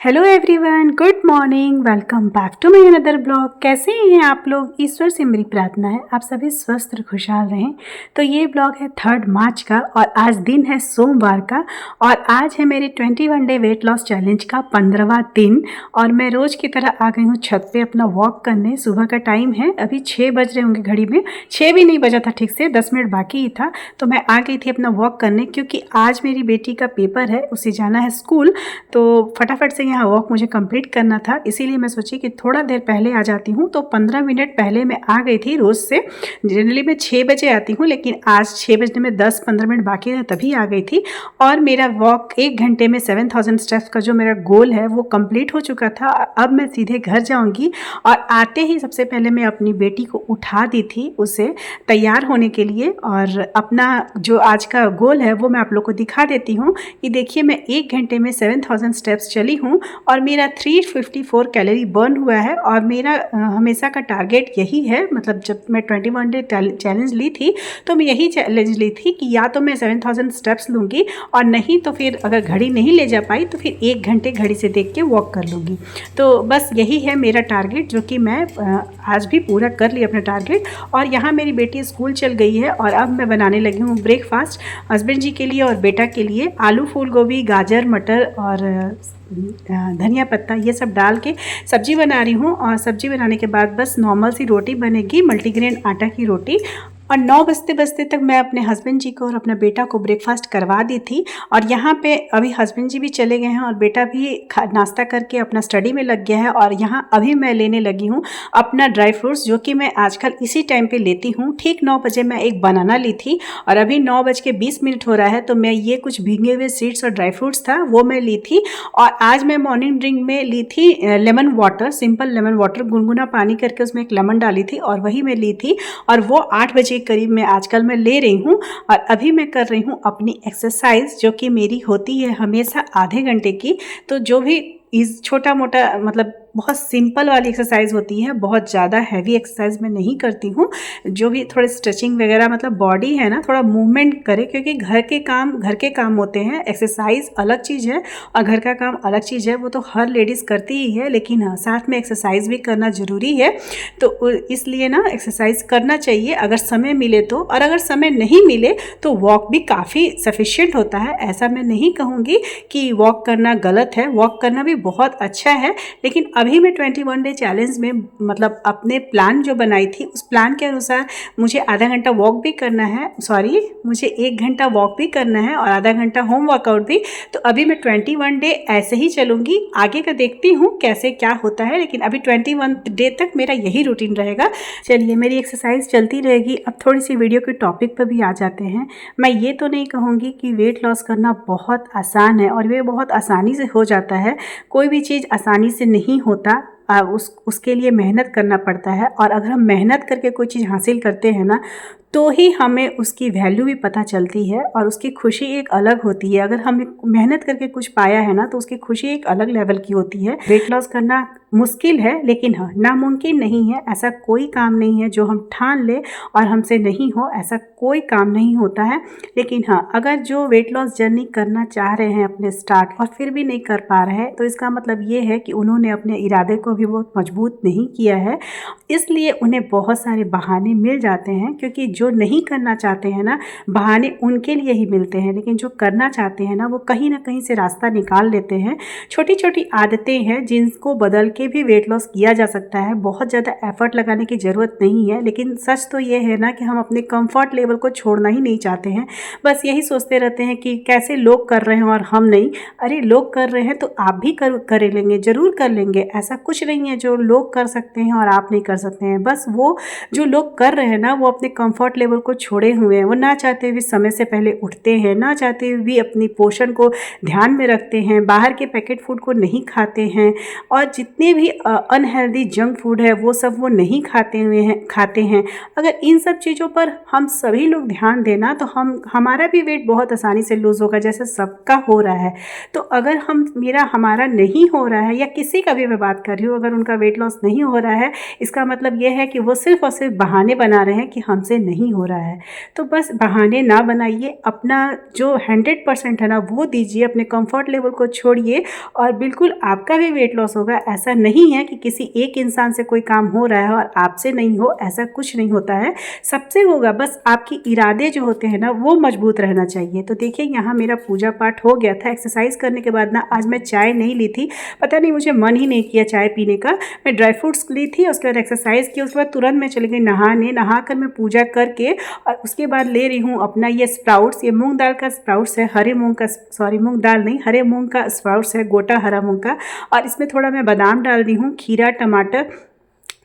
Hello everyone, good morning. Welcome back to my another blog. कैसे हैं आप लोग? ईश्वर से मेरी प्रार्थना है आप सभी स्वस्थ और खुशहाल रहें। तो ये ब्लॉग है 3 मार्च का और आज दिन है सोमवार का और आज है मेरे 21 डे वेट लॉस चैलेंज का 15वां दिन। और मैं रोज़ की तरह आ गई हूँ छत पे अपना वॉक करने। सुबह का टाइम है, अभी 6 बज रहे होंगे घड़ी में, 6 भी नहीं बजा था ठीक से, 10 मिनट बाकी ही था। तो मैं आ गई थी अपना वॉक करने क्योंकि आज मेरी बेटी का पेपर है, उसे जाना है स्कूल। तो फटाफट से यहाँ वॉक मुझे कंप्लीट करना था, इसीलिए मैं सोची कि थोड़ा देर पहले आ जाती हूँ। तो 15 मिनट पहले मैं आ गई थी। रोज़ से जनरली मैं 6 बजे आती हूँ, लेकिन आज 6 बजने में 10-15 मिनट बाकी है तभी आ गई थी। और मेरा वॉक 1 घंटे में 7000 स्टेप्स का जो मेरा गोल है वो कंप्लीट हो चुका था। अब मैं सीधे घर जाऊँगी और आते ही सबसे पहले मैं अपनी बेटी को उठा दी थी, उसे तैयार होने के लिए। और अपना जो आज का गोल है वो मैं आप लोग को दिखा देती हूँ कि देखिए मैं 1 घंटे में 7000 स्टेप्स चली हूँ और मेरा 354 कैलोरी बर्न हुआ है। और मेरा हमेशा का टारगेट यही है, मतलब जब मैं 21 डे चैलेंज ली थी तो मैं यही चैलेंज ली थी कि या तो मैं 7000 स्टेप्स लूँगी और नहीं तो फिर अगर घड़ी नहीं ले जा पाई तो फिर 1 घंटे घड़ी से देख के वॉक कर लूँगी। तो बस यही है मेरा टारगेट, जो कि मैं आज भी पूरा कर लिया अपना टारगेट। और यहाँ मेरी बेटी स्कूल चल गई है और अब मैं बनाने लगी हूँ ब्रेकफास्ट हस्बैंड जी के लिए और बेटा के लिए। आलू फूल गोभी गाजर मटर और धनिया पत्ता ये सब डाल के सब्जी बना रही हूँ। और सब्जी बनाने के बाद बस नॉर्मल सी रोटी बनेगी, मल्टीग्रेन आटा की रोटी। और 9 बजते बजते तक मैं अपने हस्बैंड जी को और अपने बेटा को ब्रेकफास्ट करवा दी थी। और यहाँ पे अभी हस्बैंड जी भी चले गए हैं और बेटा भी नाश्ता करके अपना स्टडी में लग गया है। और यहाँ अभी मैं लेने लगी हूँ अपना ड्राई फ्रूट्स, जो कि मैं आजकल इसी टाइम पे लेती हूँ। ठीक 9 बजे मैं एक बनाना ली थी और अभी 9:20 हो रहा है, तो मैं ये कुछ भीगे हुए सीड्स और ड्राई फ्रूट्स था वो मैं ली थी। और आज मैं मॉर्निंग ड्रिंक में ली थी lemon water, simple lemon water, गुनगुना पानी करके उसमें एक लेमन डाली थी और वही मैं ली थी। और वो 8 बजे के करीब में आजकल मैं ले रही हूँ। और अभी मैं कर रही हूँ अपनी एक्सरसाइज, जो कि मेरी होती है हमेशा आधे घंटे की। तो जो भी इस छोटा मोटा मतलब बहुत सिंपल वाली एक्सरसाइज होती है, बहुत ज़्यादा हैवी एक्सरसाइज मैं नहीं करती हूँ। जो भी थोड़े स्ट्रेचिंग वगैरह, मतलब बॉडी है ना, थोड़ा मूवमेंट करे, क्योंकि घर के काम होते हैं। एक्सरसाइज अलग चीज़ है और घर का काम अलग चीज़ है, वो तो हर लेडीज़ करती ही है, लेकिन हाँ साथ में एक्सरसाइज भी करना ज़रूरी है। तो इसलिए ना एक्सरसाइज करना चाहिए अगर समय मिले तो। और अगर समय नहीं मिले तो वॉक भी काफ़ी सफिशिएंट होता है। ऐसा मैं नहीं कहूँगी कि वॉक करना गलत है, वॉक करना भी बहुत अच्छा है। लेकिन अभी मैं 21 डे चैलेंज में मतलब अपने प्लान जो बनाई थी उस प्लान के अनुसार मुझे आधा घंटा वॉक भी करना है, मुझे 1 घंटा वॉक भी करना है और आधा घंटा होम वर्कआउट भी। तो अभी मैं 21 डे ऐसे ही चलूँगी, आगे का देखती हूँ कैसे क्या होता है, लेकिन अभी 21 डे तक मेरा यही रूटीन रहेगा। चलिए मेरी एक्सरसाइज चलती रहेगी। अब थोड़ी सी वीडियो के टॉपिक पर भी आ जाते हैं। मैं ये तो नहीं कहूँगी कि वेट लॉस करना बहुत आसान है और ये बहुत आसानी से हो जाता है। कोई भी चीज़ आसानी से नहीं होता, उसके लिए मेहनत करना पड़ता है। और अगर हम मेहनत करके कोई चीज़ हासिल करते हैं ना, तो ही हमें उसकी वैल्यू भी पता चलती है और उसकी खुशी एक अलग होती है। अगर हमने मेहनत करके कुछ पाया है ना, तो उसकी खुशी एक अलग लेवल की होती है। वेट लॉस करना मुश्किल है, लेकिन हाँ नामुमकिन नहीं है। ऐसा कोई काम नहीं है जो हम ठान ले और हमसे नहीं हो, ऐसा कोई काम नहीं होता है। लेकिन हाँ, अगर जो वेट लॉस जर्नी करना चाह रहे हैं अपने स्टार्ट और फिर भी नहीं कर पा रहे हैं, तो इसका मतलब ये है कि उन्होंने अपने इरादे को भी बहुत मजबूत नहीं किया है। इसलिए उन्हें बहुत सारे बहाने मिल जाते हैं, क्योंकि जो नहीं करना चाहते हैं ना, बहाने उनके लिए ही मिलते हैं, लेकिन जो करना चाहते हैं ना, वो कहीं ना कहीं से रास्ता निकाल लेते हैं। छोटी छोटी आदतें हैं जिनको बदल के भी वेट लॉस किया जा सकता है। बहुत ज़्यादा एफर्ट लगाने की ज़रूरत नहीं है। लेकिन सच तो ये है ना कि हम अपने कंफर्ट लेवल को छोड़ना ही नहीं चाहते हैं। बस यही सोचते रहते हैं कि कैसे लोग कर रहे हैं और हम नहीं। अरे लोग कर रहे हैं तो आप भी कर लेंगे, ज़रूर कर लेंगे। ऐसा कुछ नहीं है जो लोग कर सकते हैं और आप नहीं कर सकते हैं। बस वो जो लोग कर रहे हैं ना, वो अपने कंफर्ट लेवल को छोड़े हुए हैं। वो ना चाहते हुए समय से पहले उठते हैं, ना चाहते हुए भी अपनी पोषण को ध्यान में रखते हैं, बाहर के पैकेट फूड को नहीं खाते हैं। और जितने जितने भी अनहेल्दी जंक फूड है वो सब वो नहीं खाते हैं। अगर इन सब चीज़ों पर हम सभी लोग ध्यान देना तो हमारा भी वेट बहुत आसानी से लूज़ होगा, जैसे सबका हो रहा है। तो अगर हमारा नहीं हो रहा है, या किसी का भी मैं बात कर रही हूँ, अगर उनका वेट लॉस नहीं हो रहा है, इसका मतलब ये है कि वो सिर्फ और सिर्फ बहाने बना रहे हैं कि हमसे नहीं हो रहा है। तो बस बहाने ना बनाइए, अपना जो 100% है ना वो दीजिए, अपने कंफर्ट लेवल को छोड़िए और बिल्कुल आपका भी वेट लॉस होगा। ऐसा नहीं है कि किसी एक इंसान से कोई काम हो रहा है और आपसे नहीं हो, ऐसा कुछ नहीं होता है, सबसे होगा। बस आपके इरादे जो होते हैं ना वो मजबूत रहना चाहिए। तो देखिए यहाँ मेरा पूजा पाठ हो गया था। एक्सरसाइज करने के बाद ना आज मैं चाय नहीं ली थी, पता नहीं मुझे मन ही नहीं किया चाय पीने का। मैं ड्राई फ्रूट्स ली थी, उसके बाद एक्सरसाइज की, उसके बाद तुरंत मैं चली गई नहाने। नहाकर मैं पूजा करके और उसके बाद ले रही हूँ अपना ये स्प्राउट्स, ये मूंग दाल का स्प्राउट्स है, हरे मूंग का, सॉरी मूंग दाल नहीं, हरे मूंग का स्प्राउट्स है, गोटा हरा मूंग का। और इसमें थोड़ा मैं बादाम डाल दी हूँ, खीरा, टमाटर,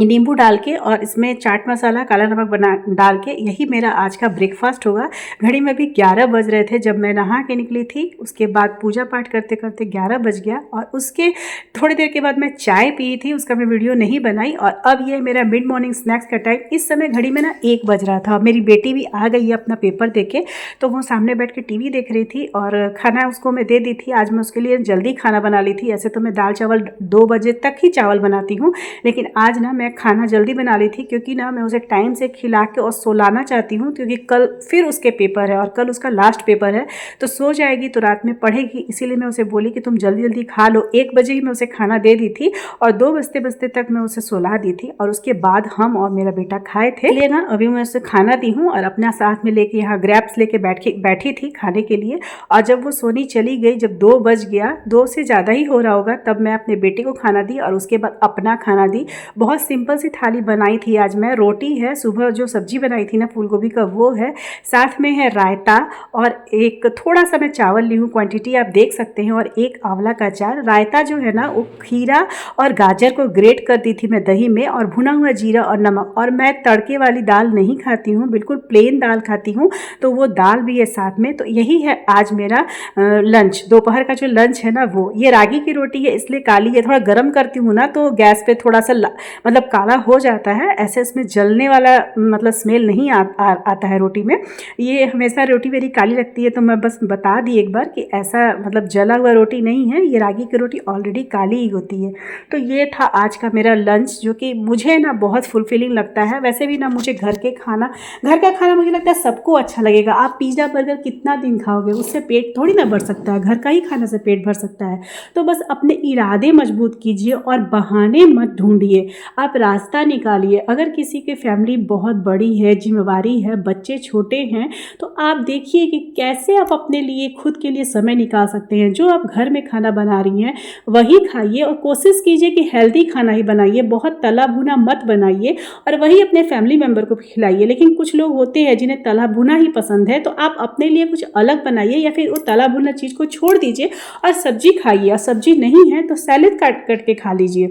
नींबू डाल के, और इसमें चाट मसाला, काला नमक डाल के। यही मेरा आज का ब्रेकफास्ट होगा। घड़ी में भी 11 बज रहे थे जब मैं नहा के निकली थी। उसके बाद पूजा पाठ करते करते 11 बज गया, और उसके थोड़ी देर के बाद मैं चाय पी थी, उसका मैं वीडियो नहीं बनाई। और अब ये मेरा मिड मॉर्निंग स्नैक्स का टाइम। इस समय घड़ी में ना 1 बज रहा था। मेरी बेटी भी आ गई है अपना पेपर दे के, तो वो सामने बैठ के टीवी देख रही थी और खाना उसको मैं दे दी थी। आज मैं उसके लिए जल्दी खाना बना ली थी। ऐसे तो मैं दाल चावल 2 बजे तक ही चावल बनाती हूँ, लेकिन आज ना मैं खाना जल्दी बना ली थी, क्योंकि ना मैं उसे टाइम से खिला के और सोलाना चाहती हूँ, क्योंकि कल फिर उसके पेपर है और कल उसका लास्ट पेपर है। तो सो जाएगी तो रात में पढ़ेगी, इसीलिए मैं उसे बोली कि तुम जल्दी जल्दी खा लो। 1 बजे ही मैं उसे खाना दे दी थी और 2 बजते बजते तक मैं उसे सोला दी थी, और उसके बाद हम और मेरा बेटा खाए थे। इसलिए ना अभी मैं उसे खाना दी हूँ और अपना साथ में लेके यहाँ ग्रैप्स लेके बैठी थी खाने के लिए। और जब वो सोनी चली गई, जब 2 बज गया, 2 से ज़्यादा ही हो रहा होगा, तब मैं अपने बेटे को खाना दी और उसके बाद अपना खाना दी। बहुत सिंपल सी थाली बनाई थी आज मैं। रोटी है, सुबह जो सब्जी बनाई थी ना फूल गोभी का वो है, साथ में है रायता, और एक थोड़ा सा मैं चावल ली हूँ, क्वांटिटी आप देख सकते हैं, और एक आंवला का अचार। रायता जो है ना वो खीरा और गाजर को ग्रेट कर दी थी मैं दही में, और भुना हुआ जीरा और नमक। और मैं तड़के वाली दाल नहीं खाती हूँ, बिल्कुल प्लेन दाल खाती हूँ, तो वो दाल भी है साथ में। तो यही है आज मेरा लंच, दोपहर का जो लंच है ना वो। ये रागी की रोटी है इसलिए काली है, थोड़ा गर्म करती हूँ ना तो गैस पे थोड़ा सा मतलब काला हो जाता है। ऐसे इसमें जलने वाला मतलब स्मेल नहीं आता है रोटी में। ये हमेशा रोटी मेरी काली लगती है, तो मैं बस बता दी एक बार कि ऐसा मतलब जला हुआ रोटी नहीं है, ये रागी की रोटी ऑलरेडी काली ही होती है। तो ये था आज का मेरा लंच, जो कि मुझे ना बहुत फुलफिलिंग लगता है। वैसे भी ना मुझे घर का खाना मुझे लगता है सबको अच्छा लगेगा। आप पिज़्ज़ा बर्गर कितना दिन खाओगे, उससे पेट थोड़ी ना भर सकता है, घर का ही खाने से पेट भर सकता है। तो बस अपने इरादे मजबूत कीजिए और बहाने मत ढूंढिए, आप रास्ता निकालिए। अगर किसी की फैमिली बहुत बड़ी है, जिम्मेवारी है, बच्चे छोटे हैं, तो आप देखिए कि कैसे आप अपने लिए, खुद के लिए समय निकाल सकते हैं। जो आप घर में खाना बना रही हैं वही खाइए, और कोशिश कीजिए कि हेल्दी खाना ही बनाइए, बहुत तला भुना मत बनाइए, और वही अपने फैमिली मेम्बर को खिलाइए। लेकिन कुछ लोग होते हैं जिन्हें तला भुना ही पसंद है, तो आप अपने लिए कुछ अलग बनाइए, या फिर वो तला भुना चीज़ को छोड़ दीजिए और सब्जी खाइए। और सब्जी नहीं है तो सैलेड काट के खा लीजिए।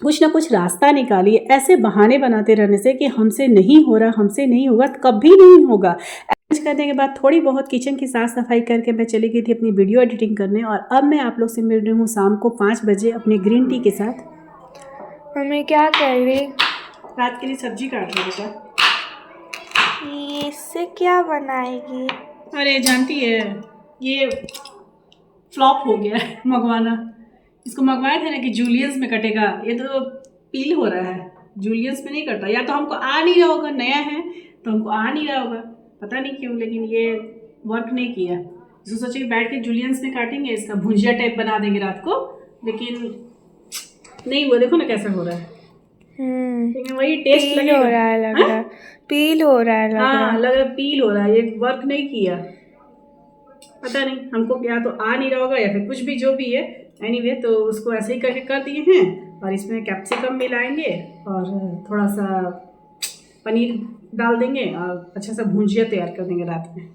कुछ ना कुछ रास्ता निकालिए। ऐसे बहाने बनाते रहने से कि हमसे नहीं हो रहा, हमसे नहीं होगा, तो कभी नहीं होगा। लंच करने के बाद थोड़ी बहुत किचन की साफ सफाई करके मैं चली गई थी अपनी वीडियो एडिटिंग करने, और अब मैं आप लोग से मिल रही हूँ शाम को 5 बजे अपने ग्रीन टी के साथ। मम्मी क्या कर रही? रात के लिए सब्जी काट रही बेटा। इससे क्या बनाएगी? अरे जानती है ये फ्लॉप हो गया है मंगवाना। इसको मंगवाए थे ना कि जूलियंस में कटेगा, ये तो पील हो रहा है, जूलियंस में नहीं कटता। या तो हमको आ नहीं रहा होगा, नया है तो हमको आ नहीं रहा होगा, पता नहीं क्यों, लेकिन ये वर्क नहीं किया। इसको सोचे बैठ के जूलियंस में काटेंगे, इसका भुजिया टाइप बना देंगे रात को, लेकिन नहीं हुआ। देखो ना कैसा हो रहा है। लेकिन वही टेस्ट पील लगेगा। हो रहा है लग रहा है, पील हो रहा है लग रहा हाँ है। लग रहा है पील हो रहा है, ये वर्क नहीं किया, पता नहीं हमको, या तो आ नहीं रहा होगा या फिर कुछ भी जो भी है। एनीवे तो उसको ऐसे ही करके कर दिए हैं, और इसमें कैप्सिकम मिलाएंगे और थोड़ा सा पनीर डाल देंगे और अच्छा सा भुजिया तैयार कर देंगे रात में।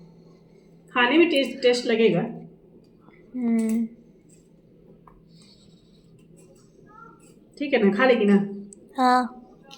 खाने में टेस्ट लगेगा। ठीक है ना, खा लेगी ना? हाँ।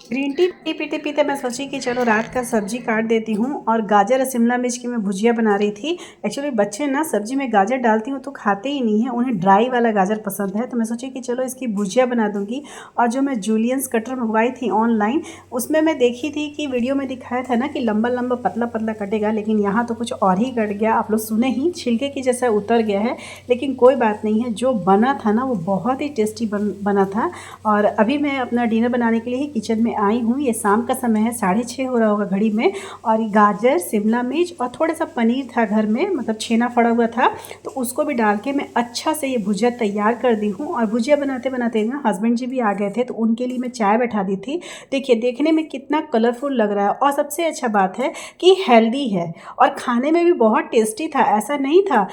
ग्रीन टी पीते पीते मैं सोची कि चलो रात का सब्जी काट देती हूँ और गाजर और शिमला मिर्च की मैं भुजिया बना रही थी। एक्चुअली बच्चे ना सब्जी में गाजर डालती हूँ तो खाते ही नहीं है, उन्हें ड्राई वाला गाजर पसंद है। तो मैं सोची कि चलो इसकी भुजिया बना दूँगी। और जो मैं जूलियंस कटर मंगवाई थी ऑनलाइन, उसमें मैं देखी थी कि वीडियो में दिखाया था ना कि लंबा लंबा पतला पतला कटेगा, लेकिन यहाँ तो कुछ और ही कट गया। आप लोग सुने ही, छिलके की जैसा उतर गया है। लेकिन कोई बात नहीं है, जो बना था ना वो बहुत ही टेस्टी बना था। और अभी मैं अपना डिनर बनाने के लिए ही किचन में आई हूँ। ये शाम का समय है, 6:30 हो रहा होगा घड़ी में। और गाजर, शिमला मिर्च और थोड़ा सा पनीर था घर में, मतलब छेना फड़ा हुआ था, तो उसको भी डाल के मैं अच्छा से ये भुजिया तैयार कर दी हूँ। और भुजिया बनाते बनाते ना हस्बैंड जी भी आ गए थे, तो उनके लिए मैं चाय बैठा दी थी। देखिए देखने में कितना कलरफुल लग रहा है, और सबसे अच्छा बात है कि हेल्दी है और खाने में भी बहुत टेस्टी था। ऐसा नहीं था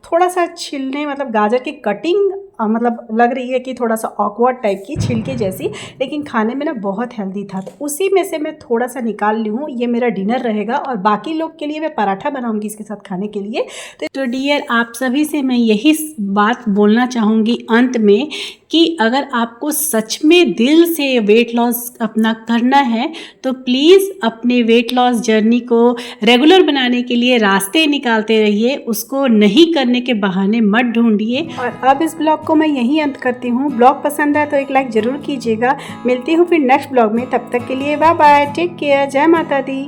थोड़ा सा छिलने, मतलब गाजर की कटिंग मतलब लग रही है कि थोड़ा सा ऑकवर्ड टाइप की, छिलके जैसी, लेकिन खाने में ना बहुत हेल्दी था। तो उसी में से मैं थोड़ा सा निकाल ली हूँ। ये मेरा डिनर रहेगा और बाकी लोग के लिए मैं पराठा बनाऊंगी इसके साथ खाने के लिए। तो डियर, आप सभी से मैं यही बात बोलना चाहूँगी अंत में कि अगर आपको सच में दिल से वेट लॉस अपना करना है तो प्लीज़ अपने वेट लॉस जर्नी को रेगुलर बनाने के लिए रास्ते निकालते रहिए, उसको नहीं करने के बहाने मत ढूंढिए। और अब इस ब्लॉग को मैं यहीं अंत करती हूँ। ब्लॉग पसंद आए तो एक लाइक ज़रूर कीजिएगा। मिलती हूँ फिर नेक्स्ट ब्लॉग में, तब तक के लिए बाय बाय, टेक केयर, जय माता दी।